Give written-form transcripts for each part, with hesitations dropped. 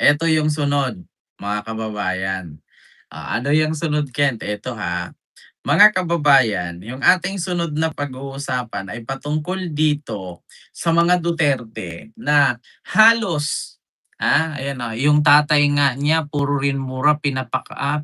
Eto yung sunod, mga kababayan. Ano yung sunod, Kent? Eto ha. Mga kababayan, yung ating sunod na pag-uusapan ay patungkol dito sa mga Duterte na halos, ayan yung tatay nga niya puro rin mura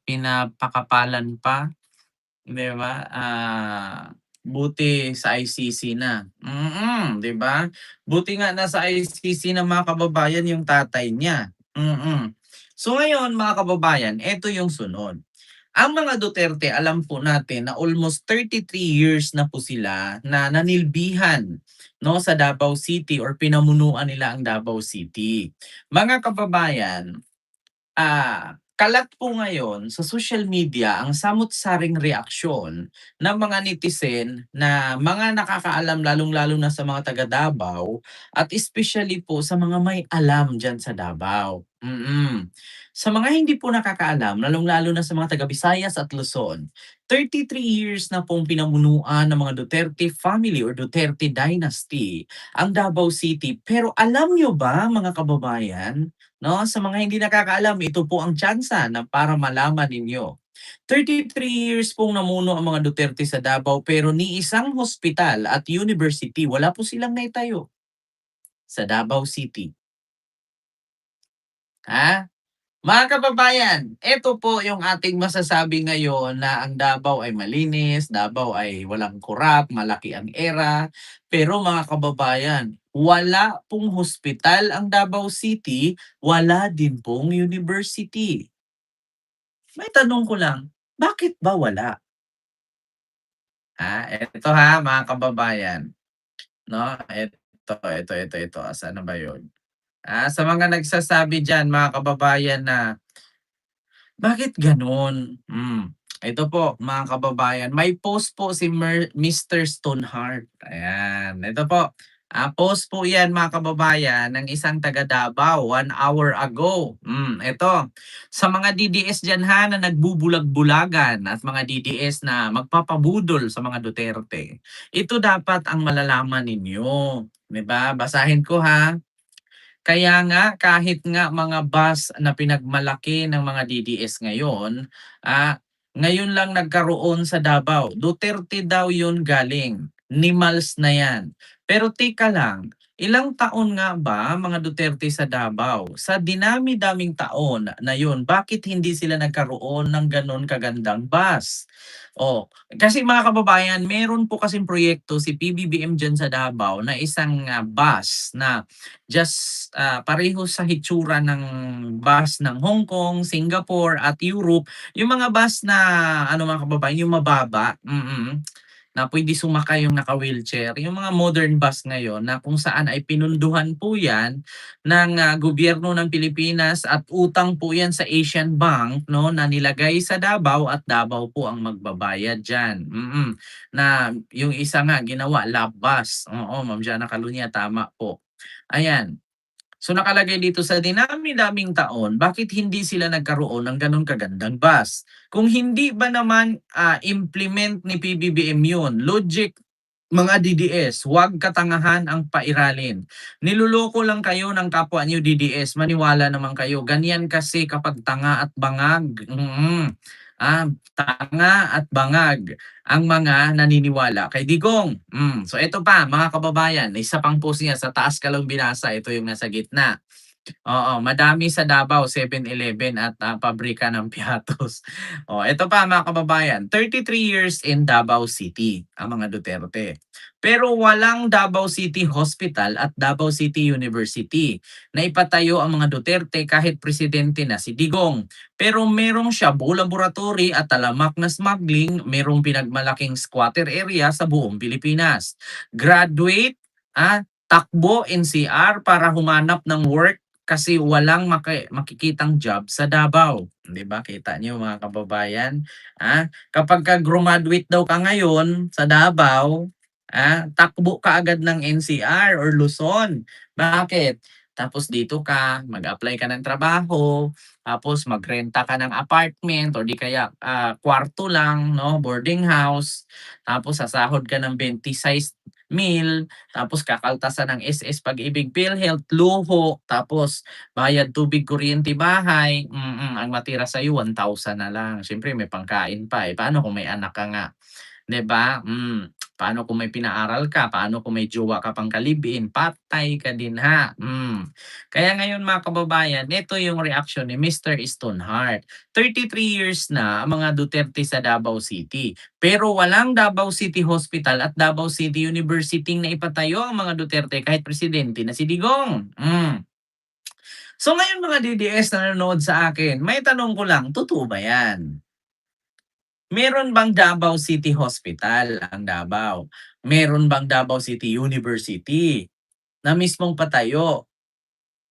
pinapakapalan pa, 'di ba? Buti sa ICC na. 'Di ba? Buti nga nasa ICC na mga kababayan yung tatay niya. So ngayon mga kababayan, eto yung sunod. Ang mga Duterte alam po natin na almost 33 years na po sila na nanilbihan, 'no, sa Davao City or pinamunuan nila ang Davao City. Mga kababayan, kalat po ngayon sa social media ang samut-saring reaksyon ng mga netizen na mga nakakaalam lalong-lalo na sa mga taga Davao at especially po sa mga may alam diyan sa Davao. Sa mga hindi po nakakaalam, lalong-lalo na sa mga taga Visayas at Luzon, 33 years na pong pinamunuan ng mga Duterte family or Duterte dynasty ang Davao City. Pero alam nyo ba mga kababayan, no? Sa mga hindi nakakaalam, ito po ang tsansa na para malaman ninyo. 33 years pong namuno ang mga Duterte sa Davao pero ni isang hospital at university wala po silang naitayo sa Davao City. Ha? Mga kababayan, ito po yung ating masasabi ngayon na ang Davao ay malinis, Davao ay walang kurap, malaki ang era. Pero mga kababayan, wala pong hospital ang Davao City, wala din pong university. May tanong ko lang, bakit ba wala? Ito ha mga kababayan, no? Ito. Saan na ba 'yun? Sa mga nagsasabi diyan mga kababayan na bakit gano'n? Ito po mga kababayan, may post po si Mr. Stoneheart, ayan. Ito po, post po 'yan mga kababayan ng isang taga Davao 1 hour ago. Ito, sa mga DDS diyan ha na nagbubulag-bulagan at mga DDS na magpapabudol sa mga Duterte. Ito dapat ang malalaman ninyo, 'di ba? Basahin ko ha. Kaya nga kahit nga mga bus na pinagmalaki ng mga DDS ngayon, ngayon lang nagkaroon sa Davao. Duterte daw yun galing. Nimals na yan. Pero teka lang, ilang taon nga ba mga Duterte sa Davao? Sa dinami-daming taon na yun, bakit hindi sila nagkaroon ng ganon kagandang bus? Oh, kasi mga kababayan, meron po kasing proyekto si PBBM dyan sa Davao na isang bus na just pareho sa hitsura ng bus ng Hong Kong, Singapore at Europe. Yung mga bus na ano mga kababayan, yung mababa, na pwede sumakay yung naka-wheelchair. Yung mga modern bus ngayon na kung saan ay pinunduhan po yan ng gobyerno ng Pilipinas at utang po yan sa Asian Bank, no, na nilagay sa Davao at Davao po ang magbabayad diyan. Na yung isa nga ginawa lab bus. Oo, Ma'am Jana Calunya, tama po. Ayan. So nakalagay dito sa dinami-daming taon, bakit hindi sila nagkaroon ng gano'n kagandang bus? Kung hindi ba naman implement ni PBBM 'yun, logic mga DDS, huwag katangahan ang pairalin. Niloloko lang kayo ng kapwa niyo DDS, maniwala naman kayo. Ganyan kasi kapag tanga at bangag. Tanga at bangag ang mga naniniwala kay Digong. So ito pa mga kababayan, isa pang post niya sa taas ka lang binasa, ito yung nasa gitna. Oo, madami sa Davao 7-Eleven at pabrika ng piatos. Ito pa mga kababayan, 33 years in Davao City ang mga Duterte. Pero walang Davao City Hospital at Davao City University na ipatayo ang mga Duterte kahit presidente na si Digong. Pero merong Shabu Laboratory at talamak na smuggling, merong pinagmalaking squatter area sa buong Pilipinas. Graduate, takbo NCR para humanap ng work kasi walang makikitang job sa Davao. 'Di ba? Kita niyo mga kababayan, kapag ka-graduate daw ka ngayon sa Davao, takbo ka agad ng NCR or Luzon. Bakit? Tapos dito ka, mag-apply ka ng trabaho, tapos magrenta ka ng apartment or di kaya kwarto lang, no, boarding house. Tapos sasahod ka ng meal, tapos kakaltasan ng SS Pag-ibig, PhilHealth, luho, tapos bayad tubig, kuryente, bahay, ang matira sa'yo 1,000 na lang. Siyempre may pangkain pa, eh, paano kung may anak ka nga? 'Di ba? Paano kung may pinaaral ka, paano kung may jowa ka pang ka-live-in, patay ka din ha. Kaya ngayon mga kababayan, ito yung reaksyon ni Mr. Stoneheart. 33 years na ang mga Duterte sa Davao City, pero walang Davao City Hospital at Davao City University na ipatayo ang mga Duterte kahit presidente na si Digong. So ngayon mga DDS na nanonood sa akin, may tanong ko lang, totoo ba 'yan? Meron bang Davao City Hospital ang Davao? Meron bang Davao City University na mismong patayo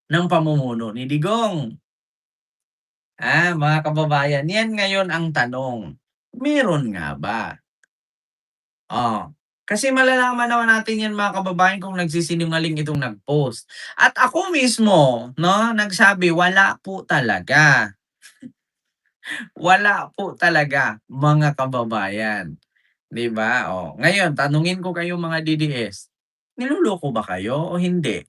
ng pamumuno ni Digong? Mga kababayan, 'yan ngayon ang tanong, meron nga ba? Kasi malalaman naman natin 'yan mga kababayan kung nagsisinungaling itong nag-post. At ako mismo 'no, nagsabi wala po talaga. Wala po talaga mga kababayan. 'Di ba? Ngayon tanungin ko kayo mga DDS, niloloko ba kayo o hindi?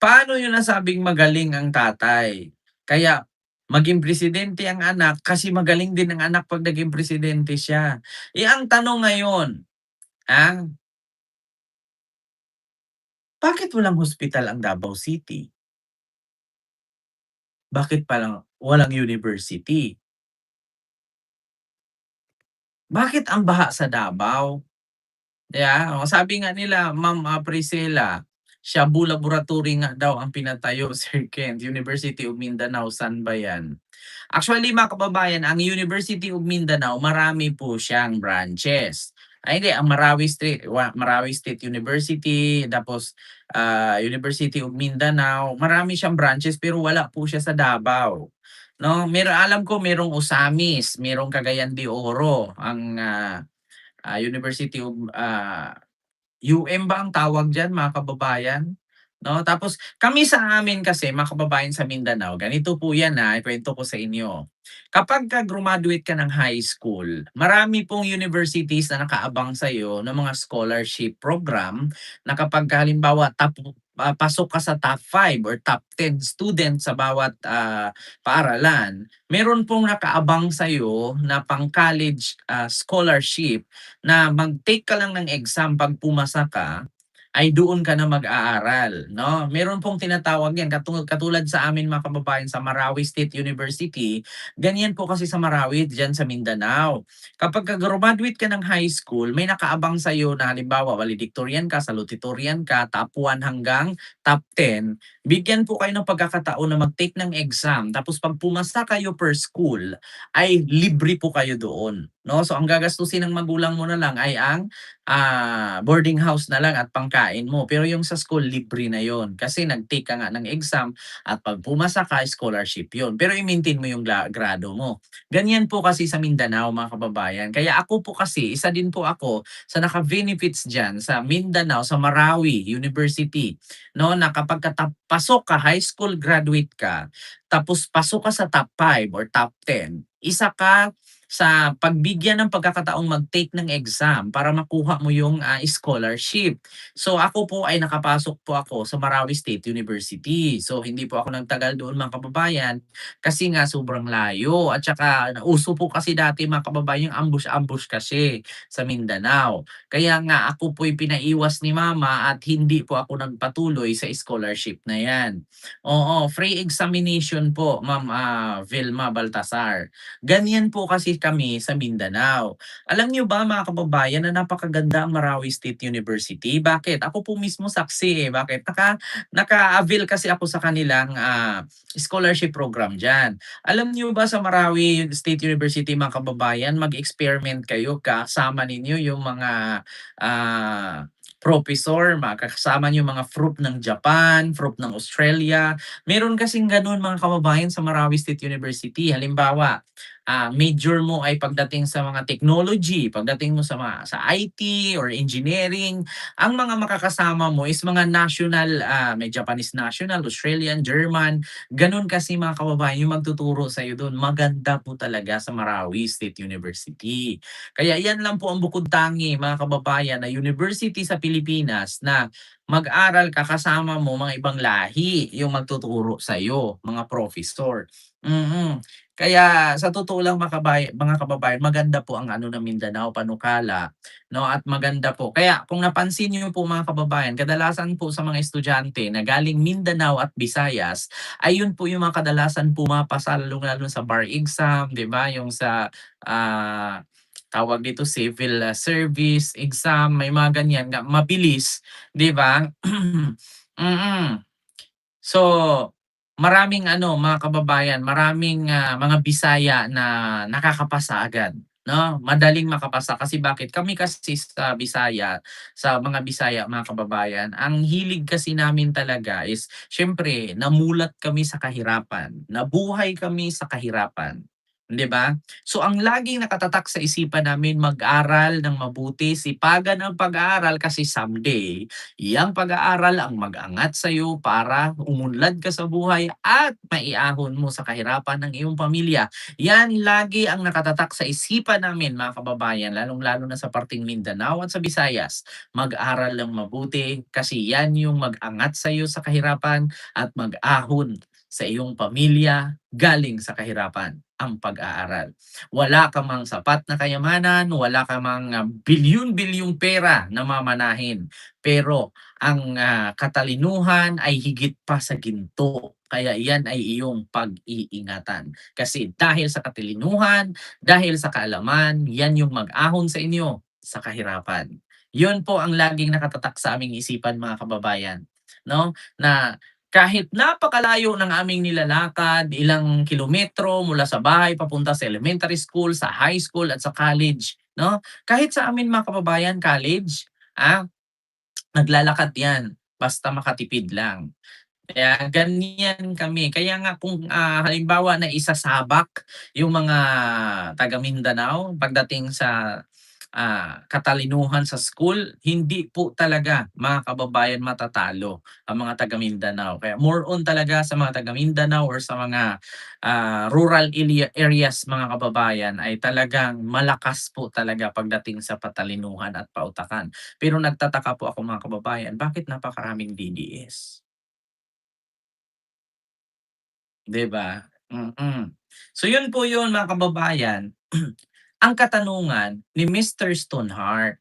Paano niyo nasabing magaling ang tatay? Kaya maging presidente ang anak kasi magaling din ang anak 'pag naging presidente siya. Ang tanong ngayon, ah, bakit walang hospital ang Davao City? Bakit walang university? Bakit ang baha sa Davao? Sabi nga nila Ma'am, Priscilla, Shabu Laboratory nga daw ang pinatayo, Sir Kent, University of Mindanao, saan ba 'yan? Actually mga kababayan, ang University of Mindanao marami po siyang branches. Hindi, ang Marawi State University, tapos, University of Mindanao, marami siyang branches pero wala po siya sa Davao, 'no? Alam ko merong Osamis, merong Cagayan de Oro, ang, University of, ba ang tawag diyan mga kababayan, 'no? Tapos kami sa amin kasi mga kababayan sa Mindanao, ganito po 'yan, ikuwento ko sa inyo. Kapagka grumaduate ka ng high school, marami pong universities na nakaabang sa'yo ng mga scholarship program na kapagka halimbawa pasok ka sa top 5 or top 10 students sa bawat, paaralan, meron pong nakaabang sa'yo na pang-college, scholarship na mag-take ka lang ng exam 'pag pumasa ka, ay doon ka na mag-aaral 'no. Meron pong tinatawag 'yan katulad sa amin mga kababayan sa Marawi State University, ganyan po kasi sa Marawi diyan sa Mindanao. Kapagka grumaduate ka ng high school, may nakaabang sa'yo na halimbawa valedictorian ka, salutatorian ka, top 1 hanggang top 10, bigyan po kayo ng pagkakataon na mag-take ng exam tapos 'pag pumasa kayo per school, ay libre po kayo doon 'no. So ang gagastusin ng magulang mo na lang ay ang boarding house na lang at pangkain mo. Pero yung sa school, libre na yon kasi nag-take ka nga ng exam at 'pag pumasa ka, scholarship yon. Pero i-maintain mo yung grado mo. Ganyan po kasi sa Mindanao mga kababayan. Kaya ako po kasi, isa din po ako sa naka-benefits diyan sa Mindanao, sa Marawi University, no, na kapagka pasok ka, high school graduate ka, tapos pasok ka sa top 5 or top 10, isa ka sa pagbigyan ng pagkakataong mag-take ng exam para makuha mo yung, scholarship. So ako po ay nakapasok po ako sa Marawi State University. So hindi po ako nagtagal doon mga kababayan kasi nga sobrang layo at saka uso po kasi dati mga kababayan yung ambush-ambush kasi sa Mindanao. Kaya nga ako po'y pinaiwas ni mama at hindi po ako nagpatuloy sa scholarship na 'yan. Oo, free examination po Ma'am, Vilma Baltasar. Ganyan po kasi kami sa Mindanao. Alam niyo ba mga kababayan na napakaganda ang Marawi State University? Bakit? Ako po mismo saksi, bakit? Naka-avail kasi ako sa kanilang, scholarship program diyan. Alam niyo ba sa Marawi State University mga kababayan, mag-experiment kayo, kasama ninyo yung mga, professor, kasama niyo mga fruit ng Japan, fruit ng Australia. Meron kasing gano'n mga kababayan sa Marawi State University. Halimbawa, major mo ay pagdating sa mga technology, pagdating mo sa IT or engineering, ang mga makakasama mo is mga national, may Japanese national, Australian, German, gano'n kasi mga kababayan yung magtuturo sa'yo do'n. Maganda po talaga sa Marawi State University. Kaya yan lang po ang bukod tangi mga kababayan na university sa Pilipinas na mag-aral ka kasama mo mga ibang lahi yung magtuturo sa'yo, mga professor. Kaya sa totoo lang mga kababayan maganda po ang ano ng Mindanao, panukala 'no, at maganda po. Kaya kung napansin niyo po mga kababayan, kadalasan po sa mga estudyante na galing Mindanao at Visayas, ayun po yung mga kadalasan pumapasa lalong-lalo sa bar exam, 'di ba, yung sa, tawag dito civil, service exam, may mga ganyan nga mabilis, 'di ba? Mm. So, maraming ano mga kababayan, maraming, mga Bisaya na nakakapasa agad 'no, madaling makapasa kasi bakit, kami kasi sa Bisaya, sa mga Bisaya mga kababayan, ang hilig kasi namin talaga is siyempre namulat kami sa kahirapan, nabuhay kami sa kahirapan, 'di ba? So, ang laging nakatatak sa isipan namin mag-aral ng mabuti, sipagan ang pag-aaral kasi someday yang pag-aaral ang mag-angat sa'yo para umunlad ka sa buhay at maiahon mo sa kahirapan ng iyong pamilya. Yan lagi ang nakatatak sa isipan namin mga kababayan, lalong-lalo na sa parting Mindanao at sa Visayas. Mag-aral ng mabuti kasi yan yung mag-angat sa'yo sa kahirapan at mag-ahon sa iyong pamilya galing sa kahirapan ang pag-aaral. Wala ka mang sapat na kayamanan, wala ka mang bilyon-bilyong pera na mamanahin, pero ang, katalinuhan ay higit pa sa ginto. Kaya iyan ay iyong pag-iingatan. Kasi dahil sa katalinuhan, dahil sa kaalaman, yan yung mag-ahon sa inyo sa kahirapan. Yun po ang laging nakatatak sa aming isipan mga kababayan, 'no, na kahit napakalayo ng aming nilalakad, ilang kilometro mula sa bahay papunta sa elementary school, sa high school at sa college, 'no? Kahit sa amin mga kababayan college, naglalakad 'yan, basta makatipid lang. Kaya ganyan kami. Kaya nga kung, halimbawa na isasabak yung mga taga Mindanao pagdating sa, katalinuhan sa school, hindi po talaga mga kababayan matatalo ang mga taga Mindanao. Kaya more on talaga sa mga taga Mindanao or sa mga, rural areas mga kababayan ay talagang malakas po talaga pagdating sa patalinuhan at pautakan. Pero nagtataka po ako mga kababayan, bakit napakaraming DDS? 'Di ba? So yun po yun mga kababayan, ang katanungan ni Mr. Stoneheart,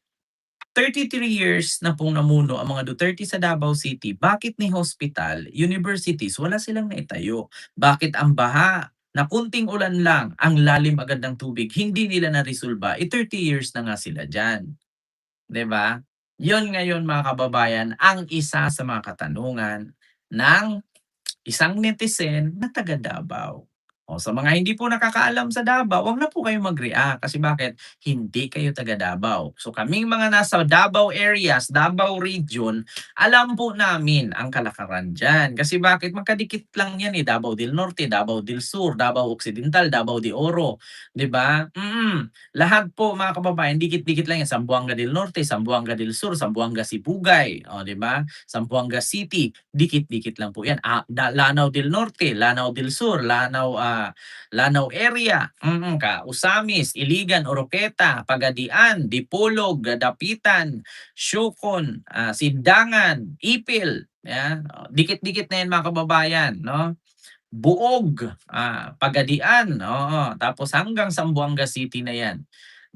3 years na pong namuno ang mga Duterte sa Davao City, bakit ni hospital, universities wala silang naitayo? Bakit ang baha na konting ulan lang, ang lalim agad ng tubig hindi nila naresolba, 30 years na nga sila diyan, 'di ba? Yun ngayon mga kababayan ang isa sa mga katanungan ng isang netizen na taga Davao. O sa mga hindi po nakakaalam sa Davao, wag na po kayong mag-react kasi bakit? Hindi kayo taga Davao. So kaming mga nasa Davao areas, Davao region, alam po namin ang kalakaran diyan. Kasi bakit? Magkadikit lang yan eh, Davao del Norte, Davao del Sur, Davao Occidental, Davao de Oro, 'di ba? Lahat po mga kababayan, dikit-dikit lang yan. Zamboanga del Norte, Zamboanga del Sur, Zamboanga Sibugay, o 'di ba? Zamboanga City, dikit-dikit lang po 'yan. Lanao del Norte, Lanao del Sur, Lanao area, Usamis, Iligan, Oroqueta, Pagadian, Dipolog, Dapitan, Siukon, Sindangan, Ipil, 'yan. Dikit-dikit na 'yan mga kababayan, 'no? Buog, Pagadian, oo. Tapos hanggang Zamboanga City na 'yan.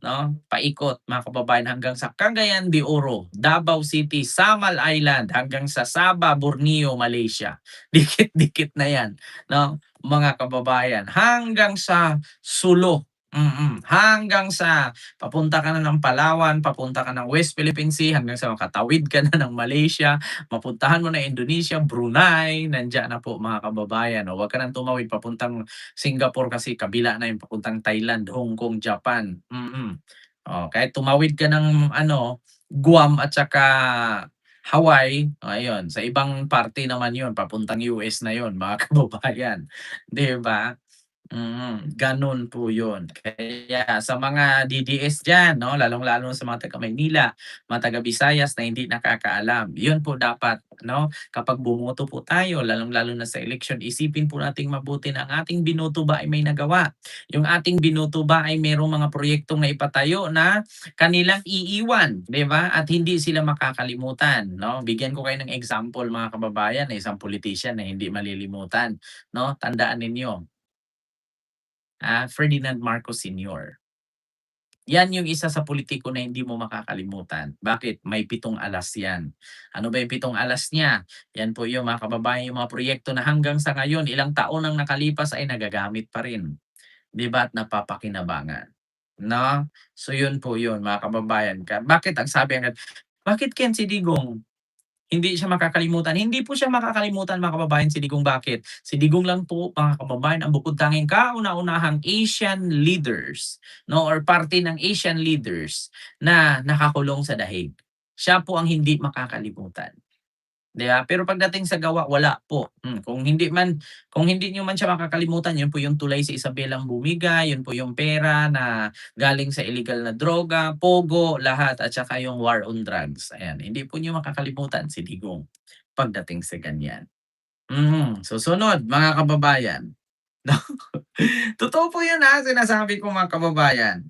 'No, paikot mga kababayan hanggang sa Cagayan de Oro, Davao City, Samal Island, hanggang sa Sabah, Borneo, Malaysia. Dikit-dikit na 'yan 'no, mga kababayan. Hanggang sa Sulu, hanggang sa papunta ka na ng Palawan, papunta ka ng West Philippine Sea, hanggang sa makatawid ka na ng Malaysia, mapuntahan mo na Indonesia, Brunei, nandiyan na po mga kababayan. O, huwag ka ng tumawid papuntang Singapore kasi kabila na yung papuntang Thailand, Hong Kong, Japan, Oh, kahit tumawid ka ng ano, Guam at saka Hawaii, ayun sa ibang parte naman yun papuntang US na yun mga kababayan, 'di ba? Gano'n po 'yun. Kaya sa mga DDS diyan 'no, lalong-lalo na sa mga taga Maynila, mga taga Visayas na hindi nakakaalam, 'yun po dapat 'no, kapag bumoto po tayo lalong-lalo na sa eleksyon, isipin po nating mabuti na ang ating binoto ba ay may nagawa. Yung ating binoto ba ay merong mga proyektong naipatayo na kanilang iiwan, 'di ba? At hindi sila makakalimutan 'no. Bigyan ko kayo ng example mga kababayan, isang politician na hindi malilimutan 'no, tandaan ninyo. Ferdinand Marcos Sr. Yan yung isa sa pulitiko na hindi mo makakalimutan. Bakit? May 7 alas yan. Ano ba yung 7 alas niya? Yan po yung mga kababayan, yung mga proyekto na hanggang sa ngayon, ilang taon ang nakalipas ay nagagamit pa rin. 'Di ba at napapakinabangan, 'no? So yun po yun mga kababayan bakit ang sabi agad, "Bakit Ken si Digong?" Hindi siya makakalimutan. Hindi po siya makakalimutan mga kababayan si Digong bakit? Si Digong lang po mga kababayan ang bukod-tanging kauna-unahang Asian leaders 'no or parte ng Asian leaders na nakakulong sa dahig. Siya po ang hindi makakalimutan. 'Di ba? Pero pagdating sa gawa wala po. Kung hindi niyo man siya makakalimutan, yun po yung tulay sa Isabela Bumiga, yun po yung pera na galing sa illegal na droga, pogo, lahat at saka yung war on drugs, ayan. Hindi po niyo makakalimutan si Digong pagdating sa ganyan. Susunod mga kababayan, totoo po yun, sinasabi ko mga kababayan.